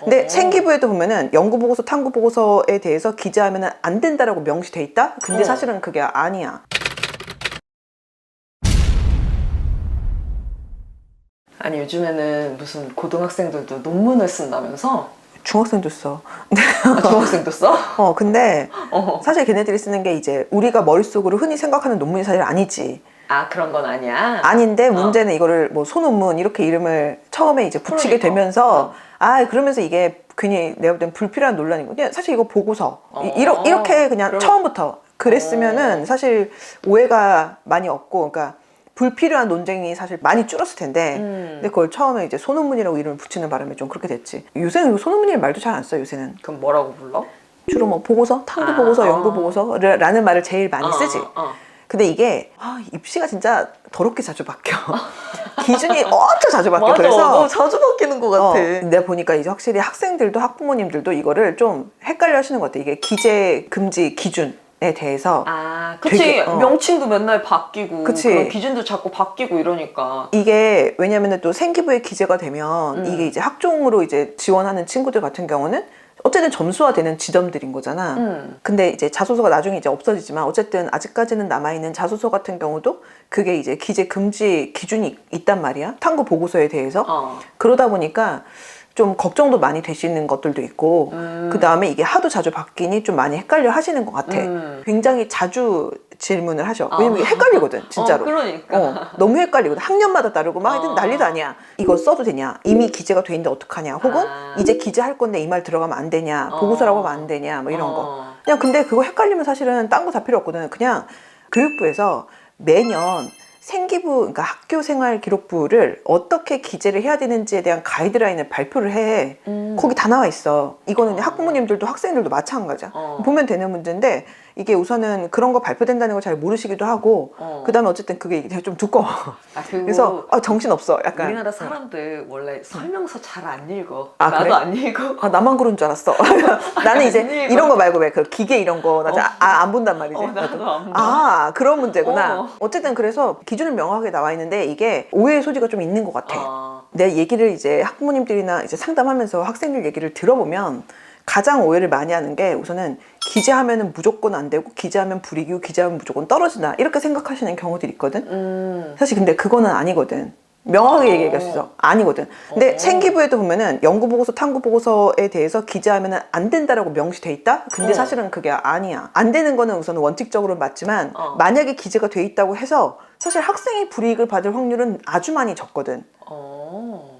근데 생기부에도 보면은 연구 보고서, 탐구 보고서에 대해서 기재하면 안 된다라고 명시돼 있다? 근데 사실은 그게 아니야. 아니 요즘에는 무슨 고등학생들도 논문을 쓴다면서? 중학생도 써. 아, 중학생도 써? 근데 사실 걔네들이 쓰는 게 이제 우리가 머릿속으로 흔히 생각하는 논문이 사실 아니지. 아, 그런 건 아니야? 아닌데 문제는 이거를 뭐 소논문 이렇게 이름을 처음에 이제 붙이게 그러니까. 되면서 그러면서 이게 괜히 내가 볼 땐 불필요한 논란이고, 그냥 사실 이거 보고서 이렇게 그냥 처음부터 그랬으면은 사실 오해가 많이 없고, 그러니까 불필요한 논쟁이 사실 많이 줄었을 텐데 근데 그걸 처음에 이제 소논문이라고 이름을 붙이는 바람에 좀 그렇게 됐지. 요새는 소논문이라는 말도 잘 안 써. 요새는 그럼 뭐라고 불러? 주로 뭐 보고서, 탐구 보고서, 연구 보고서라는 말을 제일 많이 쓰지. 근데 이게 입시가 진짜 더럽게 자주 바뀌어. 기준이 엄청 자주 바뀌어. 맞아, 그래서 너무 자주 바뀌는 것 같아. 내가 보니까 이제 확실히 학생들도 학부모님들도 이거를 좀 헷갈려 하시는 것 같아. 이게 기재 금지 기준에 대해서. 그치. 되게, 명칭도 맨날 바뀌고 그치. 그런 기준도 자꾸 바뀌고 이러니까. 이게 왜냐면은 또 생기부에 기재가 되면 이게 이제 학종으로 이제 지원하는 친구들 같은 경우는 어쨌든 점수화되는 지점들인 거잖아. 근데 이제 자소서가 나중에 이제 없어지지만 어쨌든 아직까지는 남아있는 자소서 같은 경우도 그게 이제 기재 금지 기준이 있단 말이야. 탐구 보고서에 대해서. 그러다 보니까 좀 걱정도 많이 되시는 것들도 있고, 그 다음에 이게 하도 자주 바뀌니 좀 많이 헷갈려 하시는 것 같아. 굉장히 자주 질문을 하셔. 왜냐면 이게 헷갈리거든, 진짜로. 그러니까. 너무 헷갈리거든. 학년마다 다르고 막 하여튼 난리도 아니야. 이거 써도 되냐? 이미 기재가 돼 있는데 어떡하냐? 혹은 이제 기재할 건데 이 말 들어가면 안 되냐? 보고서라고 하면 안 되냐? 뭐 이런 거. 그냥 근데 그거 헷갈리면 사실은 딴 거 다 필요 없거든. 그냥 교육부에서 매년 생기부, 그러니까 학교생활기록부를 어떻게 기재를 해야 되는지에 대한 가이드라인을 발표를 해. 거기 다 나와 있어. 이거는 학부모님들도 학생들도 마찬가지야. 보면 되는 문제인데 이게 우선은 그런 거 발표된다는 걸 잘 모르시기도 하고, 그 다음에 어쨌든 그게 좀 두꺼워. 그래서 정신없어. 약간. 우리나라 사람들 원래 설명서 잘 안 읽어. 아, 나도 그래? 안 읽어. 나만 그런 줄 알았어. 나는 이제 이런 거 말고 왜 그 기계 이런 거 나 안 본단 말이지. 나도 안 봐. 그런 문제구나. 어쨌든 그래서 기준은 명확하게 나와 있는데 이게 오해의 소지가 좀 있는 것 같아. 내 얘기를 이제 학부모님들이나 이제 상담하면서 학생들 얘기를 들어보면 가장 오해를 많이 하는 게 우선은 기재하면은 무조건 안 되고 기재하면 불이기고 기재하면 무조건 떨어지나 이렇게 생각하시는 경우들이 있거든. 사실 근데 그거는 아니거든. 명확하게 얘기할 수 있어. 아니거든. 근데 생기부에도 보면은 연구 보고서, 탐구 보고서에 대해서 기재하면 안 된다라고 명시돼 있다? 근데 사실은 그게 아니야. 안 되는 거는 우선 원칙적으로 맞지만 만약에 기재가 돼 있다고 해서 사실 학생이 불이익을 받을 확률은 아주 많이 적거든.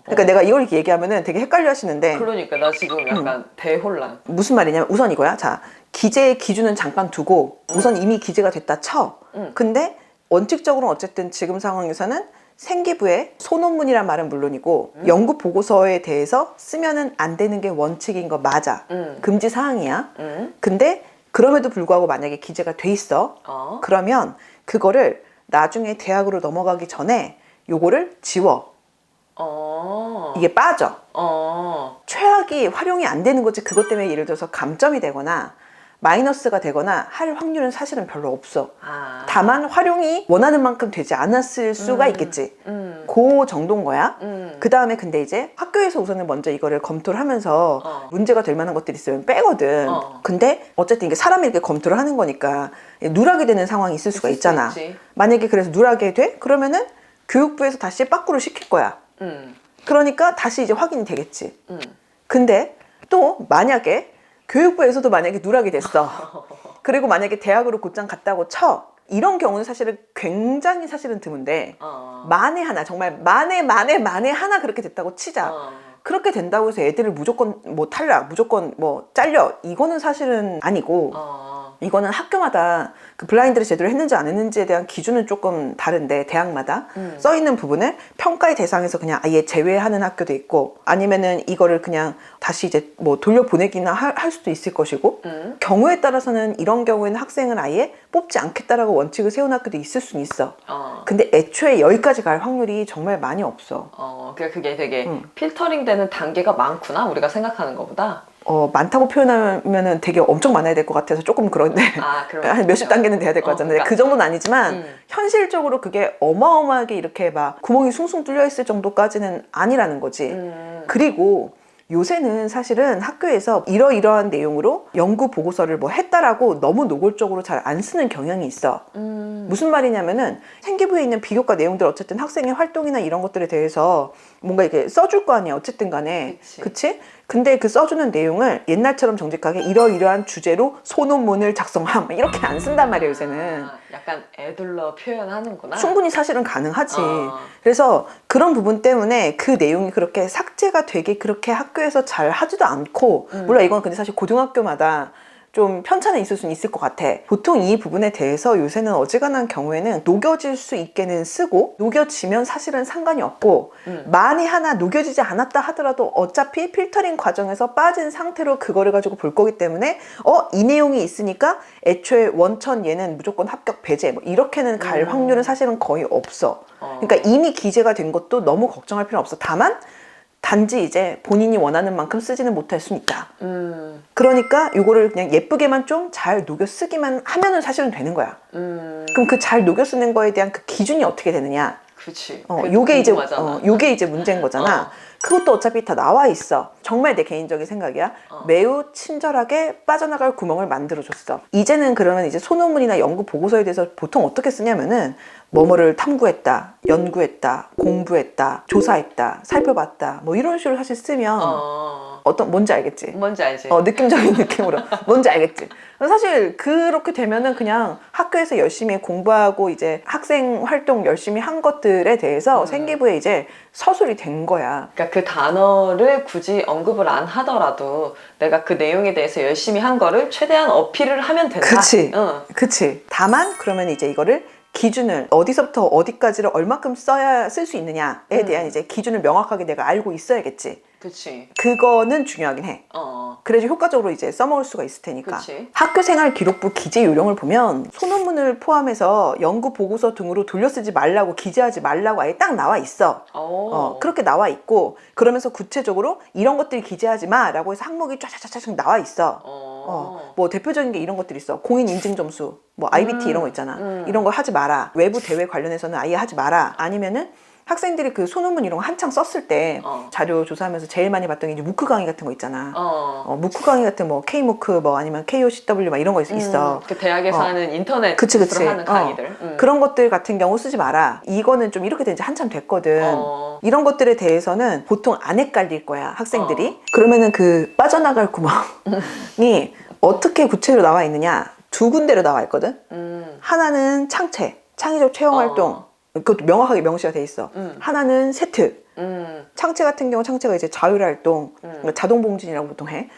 그러니까 내가 이걸 이렇게 얘기하면은 되게 헷갈려 하시는데. 그러니까 나 지금 약간 대혼란. 무슨 말이냐면 우선 이거야. 자, 기재의 기준은 잠깐 두고 우선 이미 기재가 됐다 쳐. 근데 원칙적으로는 어쨌든 지금 상황에서는 생기부에 소논문이란 말은 물론이고 연구 보고서에 대해서 쓰면은 안 되는 게 원칙인 거 맞아. 금지 사항이야. 근데 그럼에도 불구하고 만약에 기재가 돼 있어. 그러면 그거를 나중에 대학으로 넘어가기 전에 요거를 지워. 이게 빠져. 최악이 활용이 안 되는 거지. 그것 때문에 예를 들어서 감점이 되거나 마이너스가 되거나 할 확률은 사실은 별로 없어. 다만 활용이 원하는 만큼 되지 않았을 수가 있겠지. 그 정도인 거야. 그 다음에 근데 이제 학교에서 우선은 먼저 이거를 검토를 하면서 문제가 될 만한 것들이 있으면 빼거든. 근데 어쨌든 이게 사람이 이렇게 검토를 하는 거니까 누락이 되는 상황이 있을 수가 있잖아. 만약에 그래서 누락이 돼? 그러면은 교육부에서 다시 빠꾸를 시킬 거야. 그러니까 다시 이제 확인이 되겠지. 근데 또 만약에 교육부에서도 만약에 누락이 됐어. 그리고 만약에 대학으로 곧장 갔다고 쳐. 이런 경우는 사실은 굉장히 사실은 드문데 만에 하나, 정말 만에 하나 그렇게 됐다고 치자. 그렇게 된다고 해서 애들을 무조건 뭐 탈락, 무조건 뭐 잘려, 이거는 사실은 아니고 이거는 학교마다 그 블라인드를 제대로 했는지 안 했는지에 대한 기준은 조금 다른데 대학마다 써있는 부분을 평가의 대상에서 그냥 아예 제외하는 학교도 있고 아니면은 이거를 그냥 다시 이제 뭐 돌려보내기나 할 수도 있을 것이고 경우에 따라서는 이런 경우에는 학생을 아예 뽑지 않겠다라고 원칙을 세운 학교도 있을 수는 있어. 근데 애초에 여기까지 갈 확률이 정말 많이 없어. 그러니까 그게 되게 필터링 되는 단계가 많구나, 우리가 생각하는 것보다. 많다고 표현하면은 되게 엄청 많아야 될 것 같아서 조금 그런데 한 몇십 단계는 돼야 될 것 같잖아요. 그러니까. 그 정도는 아니지만 현실적으로 그게 어마어마하게 이렇게 막 구멍이 숭숭 뚫려 있을 정도까지는 아니라는 거지. 그리고 요새는 사실은 학교에서 이러이러한 내용으로 연구 보고서를 뭐 했다라고 너무 노골적으로 잘 안 쓰는 경향이 있어. 무슨 말이냐면은 생기부에 있는 비교과 내용들 어쨌든 학생의 활동이나 이런 것들에 대해서 뭔가 이렇게 써줄 거 아니야 어쨌든 간에. 그치? 근데 그 써주는 내용을 옛날처럼 정직하게 이러이러한 주제로 소논문을 작성함 이렇게 안 쓴단 말이에요 요새는. 약간 애둘러 표현하는구나. 충분히 사실은 가능하지. 어. 그래서 그런 부분 때문에 그 내용이 그렇게 삭제가 되게 그렇게 학교에서 잘 하지도 않고 물론 이건 근데 사실 고등학교마다 좀 편차는 있을 수는 있을 것 같아. 보통 이 부분에 대해서 요새는 어지간한 경우에는 녹여질 수 있게는 쓰고 녹여지면 사실은 상관이 없고 만에 하나 녹여지지 않았다 하더라도 어차피 필터링 과정에서 빠진 상태로 그거를 가지고 볼 거기 때문에 이 내용이 있으니까 애초에 원천 얘는 무조건 합격 배제 뭐 이렇게는 갈 확률은 사실은 거의 없어. 그러니까 이미 기재가 된 것도 너무 걱정할 필요는 없어. 다만 단지 이제 본인이 원하는 만큼 쓰지는 못할 수 있다. 그러니까 요거를 그냥 예쁘게만 좀 잘 녹여 쓰기만 하면은 사실은 되는 거야. 그럼 그 잘 녹여 쓰는 거에 대한 그 기준이 어떻게 되느냐? 그렇지. 요게 이제 문제인 거잖아. 그것도 어차피 다 나와 있어. 정말 내 개인적인 생각이야. 매우 친절하게 빠져나갈 구멍을 만들어줬어. 이제는 그러면 이제 소논문이나 연구 보고서에 대해서 보통 어떻게 쓰냐면은 뭐뭐를 탐구했다, 연구했다, 공부했다, 조사했다, 살펴봤다 뭐 이런 식으로 사실 쓰면 뭔지 알겠지? 뭔지 알지? 느낌적인 느낌으로 뭔지 알겠지? 사실 그렇게 되면은 그냥 학교에서 열심히 공부하고 이제 학생 활동 열심히 한 것들에 대해서 생기부에 이제 서술이 된 거야. 그러니까 그 단어를 굳이 언급을 안 하더라도 내가 그 내용에 대해서 열심히 한 거를 최대한 어필을 하면 된다. 그치. 그치. 다만 그러면 이제 이거를 기준을 어디서부터 어디까지를 얼마큼 써야 쓸 수 있느냐에 대한 이제 기준을 명확하게 내가 알고 있어야겠지. 그치. 그거는 중요하긴 해. 그래야지 효과적으로 이제 써먹을 수가 있을 테니까. 그치. 학교생활기록부 기재 요령을 보면 소논문을 포함해서 연구 보고서 등으로 돌려쓰지 말라고 기재하지 말라고 아예 딱 나와 있어. 그렇게 나와 있고 그러면서 구체적으로 이런 것들 기재하지 마라고 해서 항목이 쫙쫙쫙쫙 나와 있어. 뭐 대표적인 게 이런 것들이 있어. 공인 인증 점수, 뭐 IBT 이런 거 있잖아. 이런 거 하지 마라. 외부 대회 관련해서는 아예 하지 마라. 아니면은 학생들이 그 소논문 이런 거 한창 썼을 때 자료 조사하면서 제일 많이 봤던 게 이제 무크 강의 같은 거 있잖아. 무크 강의 같은 뭐 K무크 뭐 아니면 KOCW 막 이런 거 있어. 그 대학에서 하는 인터넷으로 그치. 하는 강의들. 그런 것들 같은 경우 쓰지 마라. 이거는 좀 이렇게 된 지 한참 됐거든. 이런 것들에 대해서는 보통 안 헷갈릴 거야 학생들이. 그러면은 그 빠져나갈 구멍이 어떻게 구체로 나와 있느냐 두 군데로 나와 있거든. 하나는 창의적 체험활동. 그것도 명확하게 명시가 돼 있어. 하나는 세트. 창체 같은 경우 창체가 이제 자율활동, 그러니까 자동봉진이라고 보통 해.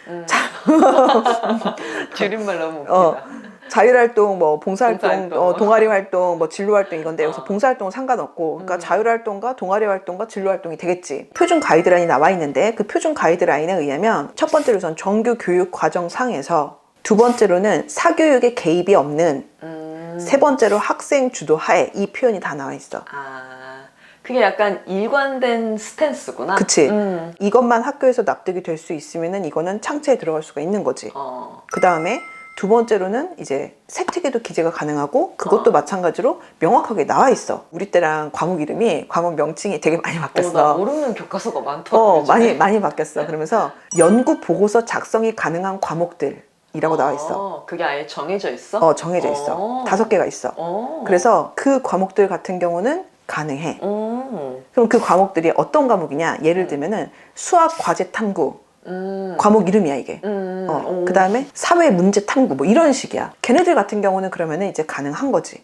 줄임말 너무 웃기다. 자율활동, 뭐 봉사활동, 동아리활동, 뭐 진로활동 이건데 여기서 봉사활동은 상관없고 그러니까 자율활동과 동아리활동과 진로활동이 되겠지. 표준 가이드라인이 나와 있는데 그 표준 가이드라인에 의하면 첫 번째로 우선 정규 교육 과정상에서 두 번째로는 사교육에 개입이 없는 세 번째로 학생 주도하에 이 표현이 다 나와 있어. 그게 약간 일관된 스탠스구나. 그치. 이것만 학교에서 납득이 될 수 있으면은 이거는 창체에 들어갈 수가 있는 거지. 그 다음에 두 번째로는 이제 세특에도 기재가 가능하고 그것도 마찬가지로 명확하게 나와 있어. 우리 때랑 과목 이름이 과목 명칭이 되게 많이 바뀌었어. 나 모르는 교과서가 많더라고. 많이 바뀌었어. 그러면서 연구 보고서 작성이 가능한 과목들 이라고 나와 있어. 그게 아예 정해져 있어? 정해져 있어. 5개가 있어. 그래서 그 과목들 같은 경우는 가능해. 그럼 그 과목들이 어떤 과목이냐? 예를 들면은 수학 과제 탐구. 과목 이름이야 이게. 그 다음에 사회 문제 탐구 뭐 이런 식이야. 걔네들 같은 경우는 그러면은 이제 가능한 거지.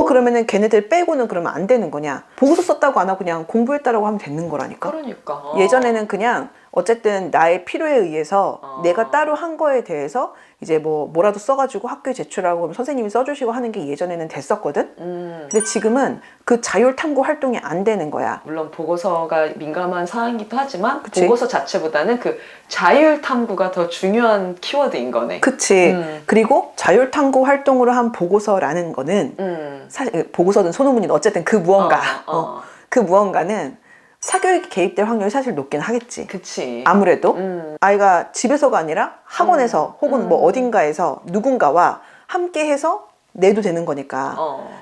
그러면은 걔네들 빼고는 그러면 안 되는 거냐? 보고서 썼다고 안 하고 그냥 공부했다라고 하면 되는 거라니까. 그러니까. 예전에는 그냥 어쨌든 나의 필요에 의해서 내가 따로 한 거에 대해서 이제 뭐라도 써가지고 학교에 제출하고 선생님이 써주시고 하는 게 예전에는 됐었거든. 근데 지금은 그 자율 탐구 활동이 안 되는 거야. 물론 보고서가 민감한 사항이기도 하지만 그치? 보고서 자체보다는 그 자율 탐구가 더 중요한 키워드인 거네. 그치. 그리고 자율 탐구 활동으로 한 보고서라는 거는 사실 보고서든 소논문이든 어쨌든 그 무언가 그 무언가는 사교육에 개입될 확률이 사실 높긴 하겠지. 그치. 아무래도 아이가 집에서가 아니라 학원에서 혹은 뭐 어딘가에서 누군가와 함께 해서 내도 되는 거니까.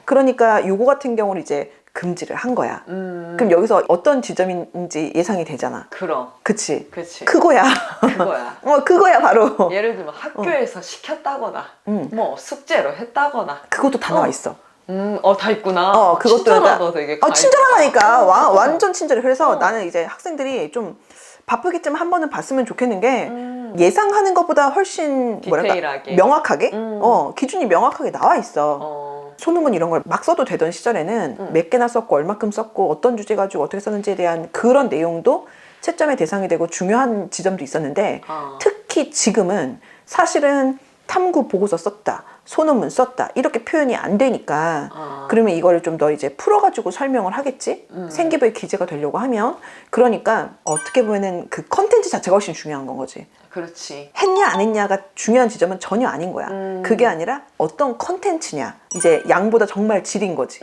그러니까 요거 같은 경우는 이제 금지를 한 거야. 그럼 여기서 어떤 지점인지 예상이 되잖아. 그럼. 그치? 그치. 그거야. 그거야. 그거야 바로. 예를 들면 학교에서 시켰다거나, 음. 뭐 숙제로 했다거나. 그것도 다 나와 있어. 다 있구나. 그것도 친절하다 되게. 친절하다니까. 완전 친절해. 그래서 어. 나는 이제 학생들이 좀 바쁘겠지만 한 번은 봤으면 좋겠는 게 예상하는 것보다 훨씬 디테일하게. 명확하게 기준이 명확하게 나와 있어. 어. 소논문 이런 걸 막 써도 되던 시절에는 몇 개나 썼고 얼마큼 썼고 어떤 주제 가지고 어떻게 썼는지에 대한 그런 내용도 채점의 대상이 되고 중요한 지점도 있었는데 특히 지금은 사실은 탐구 보고서 썼다, 소논문 썼다 이렇게 표현이 안 되니까 그러면 이거를 좀 더 이제 풀어가지고 설명을 하겠지. 생기부의 기재가 되려고 하면. 그러니까 어떻게 보면은 그 컨텐츠 자체가 훨씬 중요한 건 거지. 그렇지. 했냐 안 했냐가 중요한 지점은 전혀 아닌 거야. 그게 아니라 어떤 컨텐츠냐, 이제 양보다 정말 질인 거지.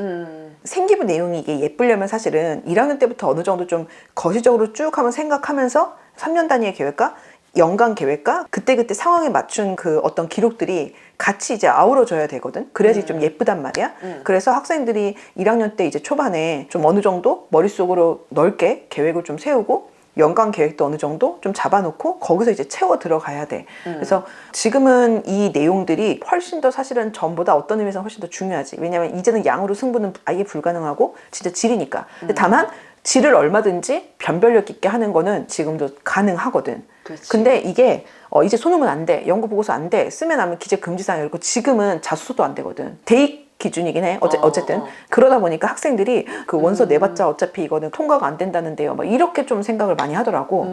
생기부 내용이 이게 예쁘려면 사실은 1학년 때부터 어느 정도 좀 거시적으로 쭉 한번 생각하면서 3년 단위의 계획과 연간 계획과 그때그때 상황에 맞춘 그 어떤 기록들이 같이 이제 아우러져야 되거든. 그래야지 좀 예쁘단 말이야. 그래서 학생들이 1학년 때 이제 초반에 좀 어느 정도 머릿속으로 넓게 계획을 좀 세우고 연간 계획도 어느 정도 좀 잡아놓고 거기서 이제 채워 들어가야 돼. 그래서 지금은 이 내용들이 훨씬 더 사실은 전보다 어떤 의미에서 훨씬 더 중요하지. 왜냐면 이제는 양으로 승부는 아예 불가능하고 진짜 질이니까. 근데 다만 질을 얼마든지 변별력 있게 하는 거는 지금도 가능하거든. 그렇지. 근데 이게 이제 소논문 안 돼, 연구 보고서 안 돼, 쓰면 하면 기재 금지사항 이렇고 지금은 자소서도 안 되거든. 대입 기준이긴 해. 어쨌든 그러다 보니까 학생들이 그 원서 내봤자 어차피 이거는 통과가 안 된다는데요. 막 이렇게 좀 생각을 많이 하더라고.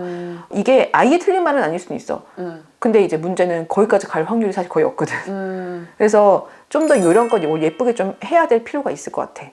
이게 아예 틀린 말은 아닐 수는 있어. 근데 이제 문제는 거기까지 갈 확률이 사실 거의 없거든. 그래서 좀 더 요령껏 이걸 예쁘게 좀 해야 될 필요가 있을 것 같아.